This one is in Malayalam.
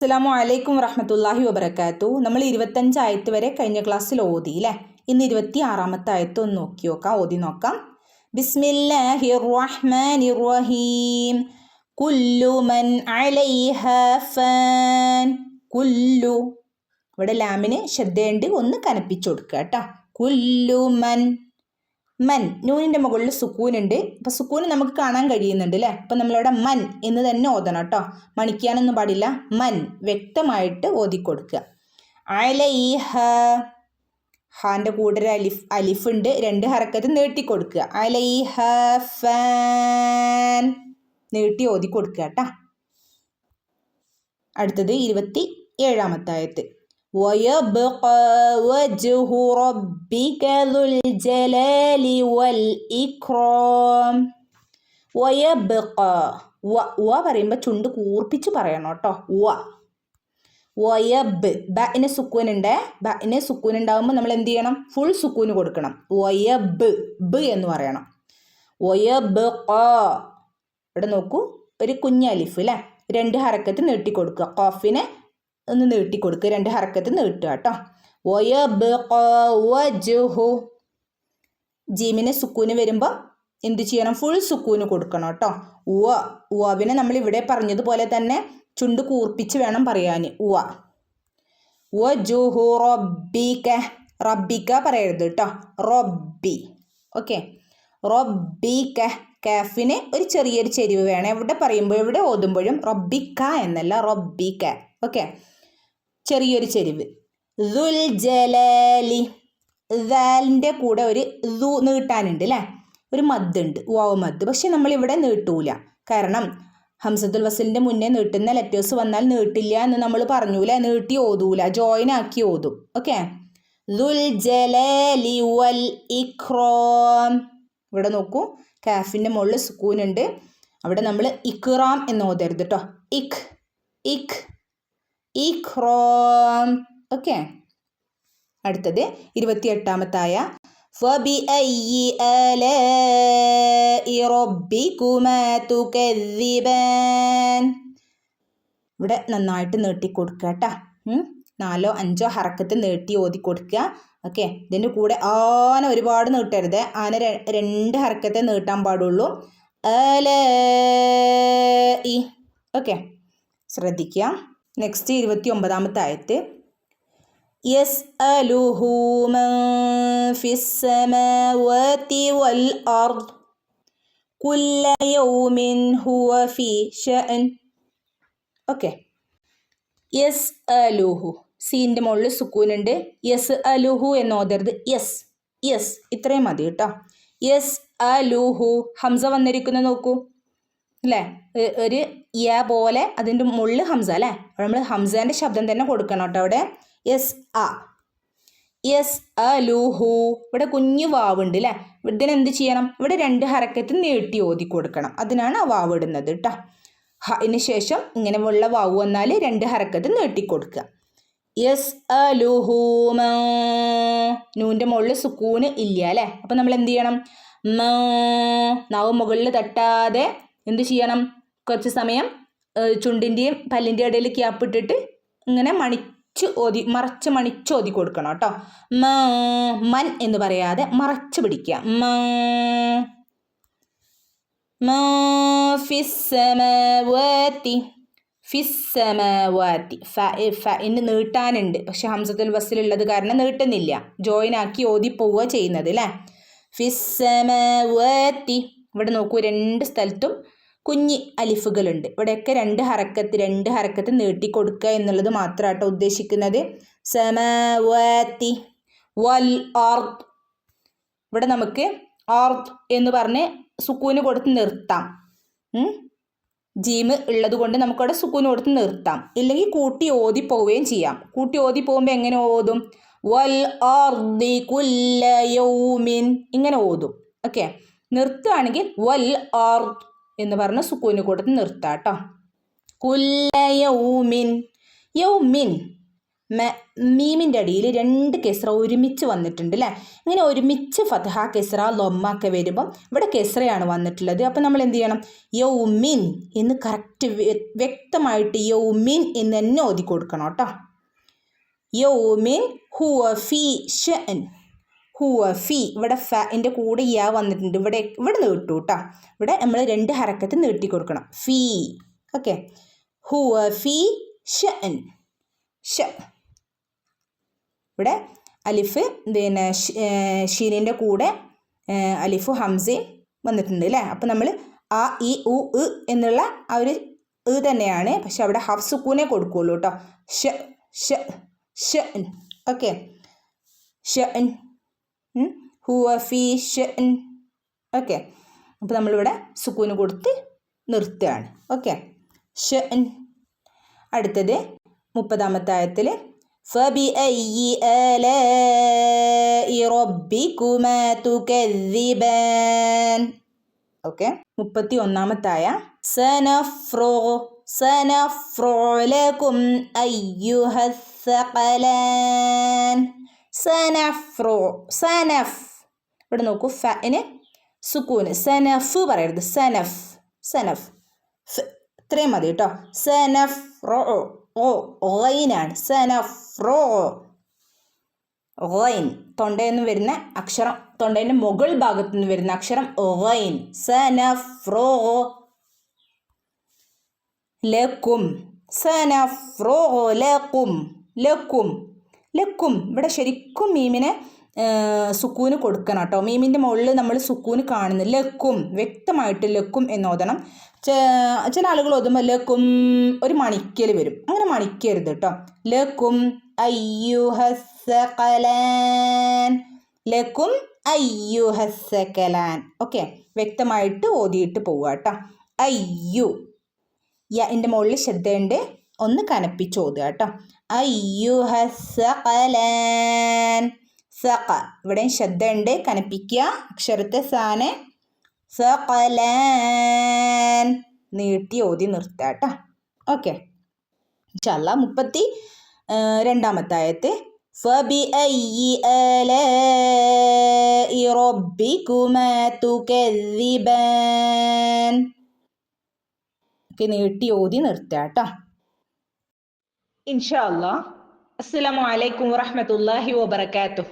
അസ്സലാമു അലൈക്കും വറഹ്മത്തുള്ളാഹി വബറകാത്തു. നമ്മൾ 25 ആയത്ത് വരെ കഴിഞ്ഞ ക്ലാസ്സിൽ ഓതി അല്ലേ. ഇന്ന് 26-ാമത്തെ ആയത്ത് ഒന്ന് നോക്കി നോക്കാം, ഓതി നോക്കാം. ബിസ്മില്ലാഹിർ റഹ്മാനിർ റഹീം. കുല്ലു മൻ അലൈഹാ ഫാൻ. കുല്ലു, ഇവിടെ ലാമിന് ശ്രദ്ധയുണ്ട്, ഒന്ന് കനപ്പിച്ചു കൊടുക്കുക കേട്ടോ. കുല്ലു മൻ. മൻ, നൂനിൻ്റെ മുകളിൽ സുക്കൂനുണ്ട്. അപ്പം സുക്കൂന് നമുക്ക് കാണാൻ കഴിയുന്നുണ്ട് അല്ലേ. അപ്പം നമ്മളിവിടെ മൻ എന്ന് തന്നെ ഓതണം കേട്ടോ, മണിക്കാനൊന്നും പാടില്ല. മൻ വ്യക്തമായിട്ട് ഓതിക്കൊടുക്കുക. അലൈഹ, ഹാൻ്റെ കൂടെ ഒരു അലിഫ് ഉണ്ട്, 2 ഹറക്കത്ത് നീട്ടിക്കൊടുക്കുക. അലൈഹ ഫാൻ, നീട്ടി ഓതിക്കൊടുക്കുക കേട്ടോ. അടുത്തത് 27-ാമത്തെ ആയത്ത്. وَيَبْقَى وَجْهُ رَبِّكَ ذُو الْجَلَالِ وَالْإِكْرَامِ. وَيَبْقَى, വ പറയുമ്പോൾ ചുണ്ട് കൂർപ്പിച്ച് പറയണം കേട്ടോ. വയബ്, ബഇന് സുക്കൂനുണ്ട്. ബഇന് സുക്കൂൻ ഉണ്ടാകുമ്പോൾ നമ്മൾ എന്ത് ചെയ്യണം? ഫുൾ സുക്കൂന് കൊടുക്കണം. വയബ്, ബ് എന്ന് പറയണം. വയബ്ഖാ, ഇവിടെ നോക്കൂ, ഒരു കുഞ്ഞ് അലിഫ് അല്ലേ, 2 ഹറക്കത്ത് നീട്ടിക്കൊടുക്കുക. ഖാഫിനെ ഒന്ന് നീട്ടിക്കൊടുക്കുക, 2 ഹറക്കത്ത് നീട്ടുക കേട്ടോ. വയബ്ഖാ വജ്ഹു, ജീമിന് സുക്കൂന് വരുമ്പോൾ എന്ത് ചെയ്യണം? ഫുൾ സുക്കൂന് കൊടുക്കണം കേട്ടോ. ഉവിനെ നമ്മൾ ഇവിടെ പറഞ്ഞതുപോലെ തന്നെ ചുണ്ട് കൂർപ്പിച്ച് വേണം പറയാൻ. വജ്ഹു റബ്ബിക, റബ്ബിക പറയരുത് കേട്ടോ, റബ്ബി. ഓക്കെ, റബ്ബിക, കാഫിന് ഒരു ചെറിയൊരു ചെരിവ് വേണം. എവിടെ പറയുമ്പോൾ എവിടെ ഓതുമ്പോഴും റബ്ബിക എന്നല്ല, റബ്ബിക. ഓക്കെ, ചെറിയൊരു ചെരിവ്. ദുൽ ജലാലി, ദാലിൻ്റെ കൂടെ ഒരു ദു നീട്ടാനുണ്ട് അല്ലേ, ഒരു മദ്ദുണ്ട്, വാവ് മദ്. പക്ഷെ നമ്മളിവിടെ നീട്ടൂല, കാരണം ഹംസത്തുൽ വസ്ലിൻ്റെ മുന്നേ നീട്ടുന്ന ലെറ്റേഴ്സ് വന്നാൽ നീട്ടില്ല എന്ന് നമ്മൾ പറഞ്ഞൂല, നീട്ടി ഓതൂല, ജോയിൻ ആക്കി ഓതും. ഓക്കെ, ദുൽ ജലാലി വൽ ഇക്റാം. ഇവിടെ നോക്കൂ, കാഫിൻ്റെ മുകളിൽ സുക്കൂനുണ്ട്, അവിടെ നമ്മൾ ഇക്റാം എന്ന് ഓതരുത് കേട്ടോ. ഇക് ഇക്റാം. ഓക്കെ, അടുത്തത് 28-ാമത്തെ ആയ. ഫബിഅയ്യി ആലാഇ റബ്ബികുമാ തുകദ്ദിബാൻ. ഇവിടെ നന്നായിട്ട് നീട്ടിക്കൊടുക്കുക കേട്ടോ. 4-5 ഹറക്കത്ത് നീട്ടി ഓതി കൊടുക്കുക. ഓക്കെ, ഇതിൻ്റെ കൂടെ ആന ഒരുപാട് നീട്ടരുത്, ആന 2 ഹറക്കത്തെ നീട്ടാൻ പാടുള്ളൂ. ആലാഇ. ഓക്കെ, ശ്രദ്ധിക്കുക. നെക്സ്റ്റ് 29-ാമത്തെ ആയത്ത്. യസ്അലുഹു മൻ ഫിസ്സമാവാതി വൽ അർദ് കുല്ല യൗമിൻ ഹുവ ഫീ ശഅൻ. ഓക്കെ, യസ്അലുഹു, സീൻ്റെ മുകളിൽ സുക്കൂനുണ്ട്. യസ്അലുഹു എന്ന് ഓതരുത്, യസ്, ഇത്രയും മതി കേട്ടോ. യസ്അലുഹു, ഹംസ വന്നിരിക്കുന്നത് നോക്കൂ അല്ലേ, ഒരു യ പോലെ അതിൻ്റെ മുകളിൽ ഹംസ അല്ലേ, നമ്മൾ ഹംസേൻ്റെ ശബ്ദം തന്നെ കൊടുക്കണം കേട്ടോ അവിടെ. യസ്അലുഹു, ഇവിടെ കുഞ്ഞു വാവുണ്ട് അല്ലേ, ഇതിനെന്ത് ചെയ്യണം? ഇവിടെ 2 ഹറക്കത്ത് നീട്ടി ഓതി കൊടുക്കണം, അതിനാണ് ആ വാവ് ഇടുന്നത് കേട്ടോ. ഹന് ശേഷം ഇങ്ങനെ ഉള്ള വാവ് വന്നാൽ 2 ഹറക്കത്ത് നീട്ടിക്കൊടുക്കുക. യസ്അലുഹു മൻ, നൂൻ്റെ മുകളിൽ സുക്കൂന് ഇല്ല അല്ലേ, അപ്പം നമ്മൾ എന്ത് ചെയ്യണം? നാവ് മുകളിൽ തട്ടാതെ എന്ത് ചെയ്യണം? കുറച്ച് സമയം ചുണ്ടിൻ്റെയും പല്ലിൻ്റെ ഇടയിൽ ക്യാപ്പ് ഇട്ടിട്ട് ഇങ്ങനെ മറച്ച് മണിച്ച് ഓതി കൊടുക്കണം കേട്ടോ. മൻ എന്ന് പറയാതെ മറച്ച് പിടിക്കുക. ഫിസ്സമാവാതി, ഫഇന് നീട്ടാനുണ്ട്, പക്ഷെ ഹംസത്തുൽ വസ്ലുള്ളത് കാരണം നീട്ടുന്നില്ല, ജോയിൻ ആക്കി ഓതി പോവുക ചെയ്യുന്നത് അല്ലേ. ഫിസ്സമാവാതി, ഇവിടെ നോക്കൂ, 2 സ്ഥലത്തും കുഞ്ഞി അലിഫുകളുണ്ട്. ഇവിടെയൊക്കെ 2 ഹറക്കത്ത് നീട്ടിക്കൊടുക്കുക എന്നുള്ളത് മാത്രമാട്ടോ ഉദ്ദേശിക്കുന്നത്. സമാവാതി വൽ അർദ്, ഇവിടെ നമുക്ക് അർദ് എന്ന് പറഞ്ഞ് സുക്കൂന് കൊടുത്ത് നിർത്താം. ജീമ് ഉള്ളത് കൊണ്ട് നമുക്കവിടെ സുക്കൂന് കൊടുത്ത് നിർത്താം, ഇല്ലെങ്കിൽ കൂട്ടി ഓതി പോവുകയും ചെയ്യാം. കൂട്ടി ഓതി പോകുമ്പോൾ എങ്ങനെ ഓതും? വൽ അർദി കുല്ല യൗമിൻ, ഇങ്ങനെ ഓതും. ഓക്കെ, നിർത്തുകയാണെങ്കിൽ വൽ അർദ് എന്ന് പറഞ്ഞ് സുക്കൂന് കൊടുത്ത് നിർത്താം കേട്ടോ. കുല്ല യൗമിൻ, മീമിൻ്റെ അടിയിൽ 2 കെസ്ര ഒരുമിച്ച് വന്നിട്ടുണ്ട് അല്ലേ. ഇങ്ങനെ ഒരുമിച്ച് ഫത്ഹ കെസ്ര ലൊമ്മ ഒക്കെ വരുമ്പം ഇവിടെ കെസ്രയാണ് വന്നിട്ടുള്ളത്. അപ്പം നമ്മൾ എന്ത് ചെയ്യണം? യൗമിൻ എന്ന് കറക്റ്റ് വ്യക്തമായിട്ട് യൗമിൻ എന്ന് തന്നെ ഓതി കൊടുക്കണം കേട്ടോ. യൗമിൻ ഹുവ ഫീ ഷഅൻ. ഹുവ ഫി, ഇവിടെ ഫിൻ്റെ കൂടെ യാ വന്നിട്ടുണ്ട്. ഇവിടെ നീട്ടു കേട്ടോ. ഇവിടെ നമ്മൾ 2 ഹറക്കത്ത് നീട്ടി കൊടുക്കണം. ഫീ. ഓക്കെ. ഹുവ ഫി ഷഅൻ. ഷ. ഇവിടെ അലിഫ് പിന്നെ ഷീനിൻ്റെ കൂടെ അലിഫു ഹംസയും വന്നിട്ടുണ്ട് അല്ലേ. അപ്പം നമ്മൾ ആ ഇ ഉ ഇ എന്നുള്ള ആ ഒരു ഇ തന്നെയാണ്, പക്ഷെ അവിടെ ഹഫ് സുക്കൂനെ കൊടുക്കുകയുള്ളൂ കേട്ടോ. ഷ ഷ ഷഅൻ. ഓക്കെ. ഷഅൻ. ഹുവ ഫീ ഷഅൻ. ഓക്കെ. അപ്പോൾ നമ്മളിവിടെ സുക്കൂന് കൊടുത്ത് നിർത്തുകയാണ്. ഓക്കെ. ഷഅൻ. അടുത്തത് 30-ാമത്തെ ആയത്തിൽ ഫബിഅയ്യി ആലാഇ റബ്ബികുമാ തുകദ്ദിബാൻ. ഓക്കെ. 31-ാമത്തെ ആയ സനഫ്റുഗു ലകും അയ്യുഹസ്സഖലാൻ. സനഫ്. ഇവിടെ നോക്കൂ, ഫഇന് സുക്കൂന്. സനഫ് പറയരുത്, സനഫ്. ഇത്രയും മതി കേട്ടോ. സനഫ്റുഗു. ഗൈനാണ്. സനഫ്റുഗു. ഗൈൻ തൊണ്ടയിൽ നിന്ന് വരുന്ന അക്ഷരം, തൊണ്ടേൻ്റെ മുകൾ ഭാഗത്തു നിന്ന് വരുന്ന അക്ഷരം ഗൈൻ. സനഫ്റുഗു ലക്കും. സനഫ്റുഗു ലക്കും. ഇവിടെ ശരിക്കും മീമിനെ സുക്കൂന് കൊടുക്കണം കേട്ടോ. മീമിൻ്റെ മുകളിൽ നമ്മൾ സുക്കൂന് കാണുന്നു. ലക്കും, വ്യക്തമായിട്ട് ലക്കും എന്നോദണം. ചില ആളുകൾ ഓതുമ്പോൾ ലക്കും ഒരു മണിക്കൽ വരും. അങ്ങനെ മണിക്കരുത് കേട്ടോ. ലക്കും അയ്യുഹസ്സഖലാൻ. ലക്കും അയ്യുഹസ്സഖലാൻ. ഓക്കെ. വ്യക്തമായിട്ട് ഓതിയിട്ട് പോവുക കേട്ടോ. അയ്യു. യൻ്റെ മുകളിൽ ശ്രദ്ധയുണ്ട്, ഒന്ന് കനപ്പിച്ച് ഓതുക കേട്ടോ. അയ്യുഹസ്സഖലാൻ. സഖ, ഇവിടെയും ശ്രദ്ധയുണ്ട്, കനപ്പിക്കുക അക്ഷരത്തെ. സാനെ സഖലാൻ നീട്ടി ഓതി നിർത്തുക കേട്ടോ. ഓക്കെ. ഇൻഷാല്ലാ 32-ാമത്തെ ആയത്ത് ഫബിഅയ്യി ആലാഇ റബ്ബികുമാ തുകദ്ദിബാൻ. ഓക്കെ. നീട്ടി ഓതി നിർത്തുക കേട്ടോ. ഇൻഷാല്ലാ. അസ്സലാമു അലൈക്കും വറഹ്മത്തുള്ളാഹി വബറകാതുഹു.